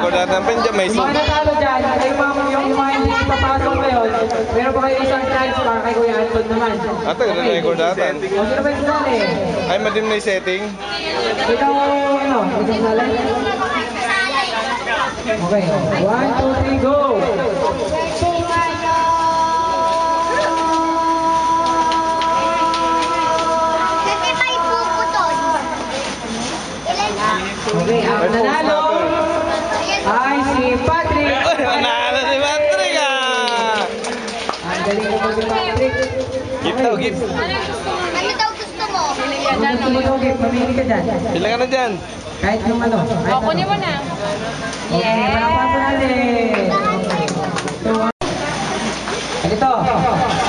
record natin pa dyan. May Yung mga natalo dyan, yung mga hindi papasok ngayon, meron pa kayo isang chance para kay Kuya Anton naman. Ate, record natin. O, sino ba yung sali? Ay, madim na yung setting. Ikaw, ano? Ikaw sali? Okay, 1, 2, 3, go! Okay, ang nanalo ay si Patrick. Nanalo si Patrick ah! Ang galing mo ba si Patrick? Gift daw, gift. Ano daw gusto mo? Gusto mo daw, gift, mamili ka dyan. Pila ka na dyan. Kahit yung ano. O, kunin mo na. Okay, palapato natin. So, ito,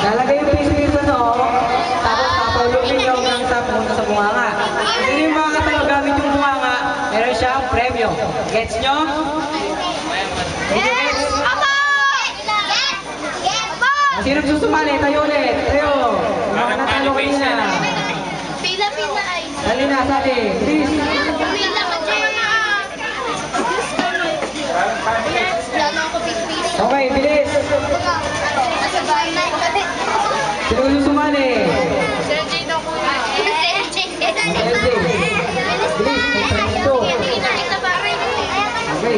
lalagay yung piso-piso no, tapos papalupin yung ng tap punta sa bunganga. Ito yung mga katalo gamit yung bunganga, meron siyang premyo. Gets nyo? Thank you, gets. Sino susumali? Tayo ulit. Tayo. Yung mga natalo kanina. Pila-pila ay. Dali na, sali. Please. Pila ka dyan. Lalo ako pipili. Okay, bilis. Nasa bahay na. Sino susumali? Sir Gino ko na. LJ. Bilis, ito. Okay.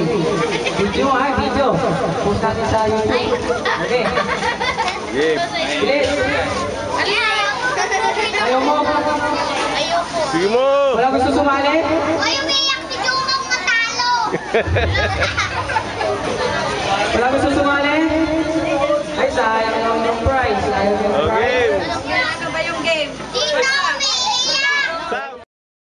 Video ha, video. Post natin sa YouTube. Okay. Gift. Bilis. Ayaw mo? Ayoko. Sige mo. Wala gusto sumali? Ay, umiyak si Jumong matalo. Wala gusto sumali? Ay, sayang.